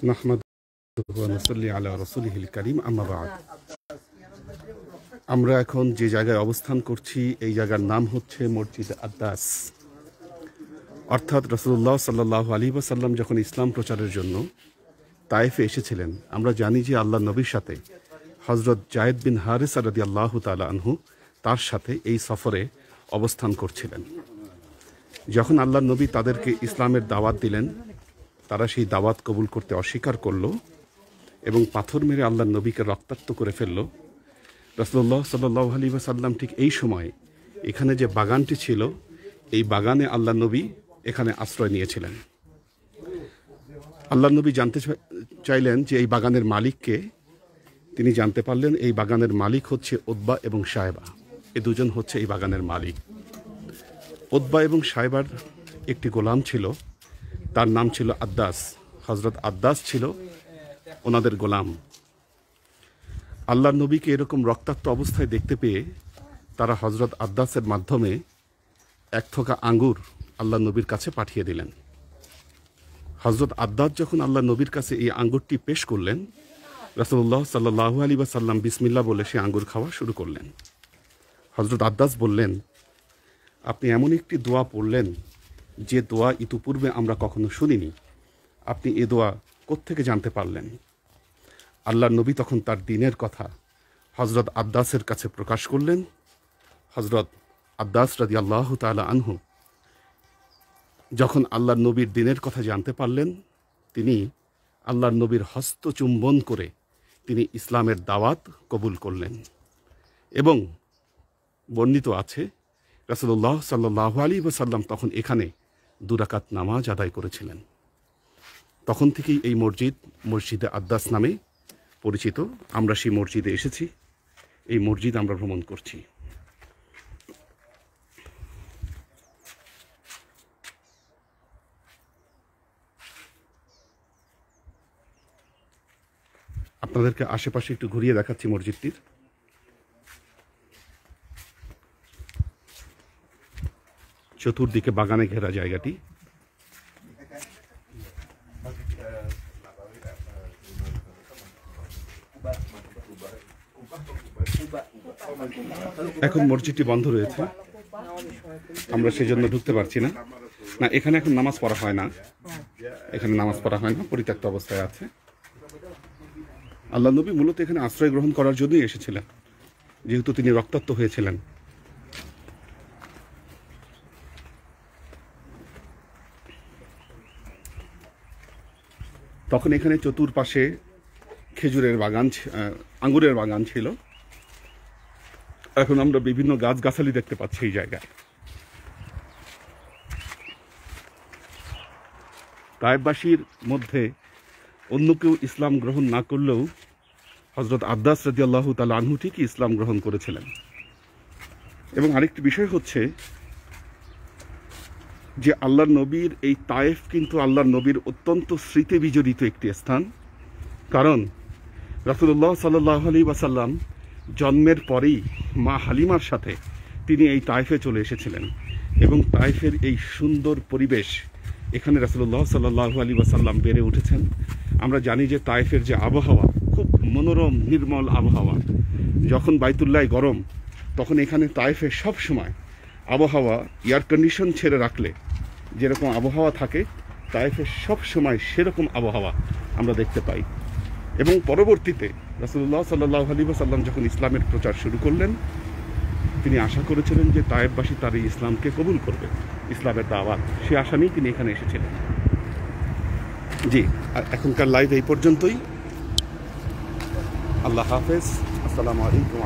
নাহমাদুহু ওয়া নুসাল্লি আলা রাসূলিহিল কারীম, আম্মা বা'দ। আমরা এখন যে জায়গায় অবস্থান করছি এই জায়গার নাম হচ্ছে মসজিদ আদ্দাস। অর্থাৎ রাসূলুল্লাহ সাল্লাল্লাহু আলাইহি ওয়াসাল্লাম যখন ইসলাম প্রচারের জন্য তায়েফে এসেছিলেন, আমরা জানি যে আল্লাহ নবীর সাথে হযরত যায়েদ বিন হারিসা রাদিয়াল্লাহু তাআলা আনহু তার সাথে এই সফরে অবস্থান করছিলেন। যখন আল্লাহ নবী তাদেরকে ইসলামের দাওয়াত দিলেন, তারা সেই দাওয়াত কবুল করতে অস্বীকার করল এবং পাথর মেরে আল্লাহ নবীকে রক্তাক্ত করে ফেলল। রাসূলুল্লাহ সাল্লাল্লাহু আলাইহি ওয়াসাল্লাম ঠিক এই সময় এখানে যে বাগানটি ছিল, এই বাগানে আল্লাহ নবী এখানে আশ্রয় নিয়েছিলেন। আল্লাহ নবী জানতে চাইলেন যে এই বাগানের মালিককে। তিনি জানতে পারলেন এই বাগানের মালিক হচ্ছে উতবা এবং সায়বা। এই দুজন হচ্ছে এই বাগানের মালিক। উতবা এবং সায়বার একটি গোলাম ছিল, তার নাম ছিল আদ্দাস। হযরত আদ্দাস ছিল ওনাদের গোলাম। আল্লাহ নবীকে এরকম রক্তাক্ত অবস্থায় দেখতে পেয়ে তারা হযরত আদ্দাসের মাধ্যমে এক থোকা আঙ্গুর আল্লাহ নবীর কাছে পাঠিয়ে দিলেন। হযরত আদ্দাস যখন আল্লাহ নবীর কাছে এই আঙ্গুরটি পেশ করলেন, রাসূলুল্লাহ সাল্লাল্লাহু আলাইহি ওয়াসাল্লাম বিসমিল্লাহ বলে সে আঙ্গুর খাওয়া শুরু করলেন। হযরত আদ্দাস বললেন, আপনি এমন একটি দোয়া পড়লেন যে দোয়া ইতিপূর্বে আমরা কখনো শুনিনি। আপনি এ দোয়া কোত্থেকে জানতে পারলেন? আল্লাহ নবী তখন তার দ্বীনের কথা হযরত আদ্দাসের কাছে প্রকাশ করলেন। হযরত আদ্দাস রাদিয়াল্লাহু তাআলা আনহু যখন আল্লাহ নবীর দ্বীনের কথা জানতে পারলেন, তিনি আল্লাহ নবীর হস্ত চুম্বন করে তিনি ইসলামের দাওয়াত কবুল করলেন। এবং বর্ণিত আছে রাসূলুল্লাহ সাল্লাল্লাহু আলাইহি ওয়াসাল্লাম তখন এখানে 2 রাকাত নামাজ আদায় করেছিলেন। তখন থেকেই এই মসজিদে আদ্দাস নামে পরিচিত। আমরা সেই মসজিদে এসেছি, এই মসজিদ আমরা ভ্রমণ করছি। আপনাদেরকে আশেপাশে একটু ঘুরিয়ে দেখাচ্ছি মসজিদটির। চতুর্দিকে বাগানে ঘেরা জায়গাটি। এখন মসজিদটি বন্ধ রয়েছে, আমরা সেজন্য ঢুকতে পারছি না। না, এখানে এখন নামাজ পড়া হয় না, এখানে নামাজ পড়া হয় না, পরিত্যক্ত অবস্থায় আছে। আল্লাহ নবী মূলত এখানে আশ্রয় গ্রহণ করার জন্যই এসেছিলেন, যেহেতু তিনি রক্তাক্ত হয়েছিলেন। তখন এখানে চতুর্পাশে খেজুরের বাগান, আঙ্গুরের বাগান ছিল। এখন আমরা বিভিন্ন গাছগাছালি দেখতে পাচ্ছি এই জায়গায়। তায়েফবাসীর মধ্যে অন্য কেউ ইসলাম গ্রহণ না করলেও হযরত আদ্দাস রাদিয়াল্লাহু তাআলা আনহু ঠিকই ইসলাম গ্রহণ করেছিলেন। এবং আরেকটি বিষয় হচ্ছে যে আল্লাহর নবীর এই তায়েফ কিন্তু আল্লাহর নবীর অত্যন্ত স্মৃতি বিজড়িত একটি স্থান। কারণ রাসূলুল্লাহ সাল্লাল্লাহু আলাইহি ওয়াসাল্লাম জন্মের পরেই মা হালিমার সাথে তিনি এই তায়েফে চলে এসেছিলেন এবং তায়েফের এই সুন্দর পরিবেশ, এখানে রাসূলুল্লাহ সাল্লাল্লাহু আলাইহি ওয়াসাল্লাম বেড়ে উঠেছেন। আমরা জানি যে তায়েফের যে আবহাওয়া খুব মনোরম নির্মল আবহাওয়া। যখন বাইতুল্লাহ গরম, তখন এখানে তায়েফে সব সময় আবহাওয়া এয়ার কন্ডিশন ছেড়ে রাখলে যেরকম আবহাওয়া থাকে, তায়েফে সব সময় সেরকম আবহাওয়া আমরা দেখতে পাই। এবং পরবর্তীতে রাসূলুল্লাহ সাল্লাল্লাহু আলাইহি ওয়াসাল্লাম যখন ইসলামের প্রচার শুরু করলেন, তিনি আশা করেছিলেন যে তায়েফবাসী তার এই ইসলামকে কবুল করবে, ইসলামের দাওয়াত, সে আশা নিয়েই তিনি এখানে এসেছিলেন। জি, এখনকার লাইভ এই পর্যন্তই। আল্লাহ হাফেজ, আসসালামু আলাইকুম।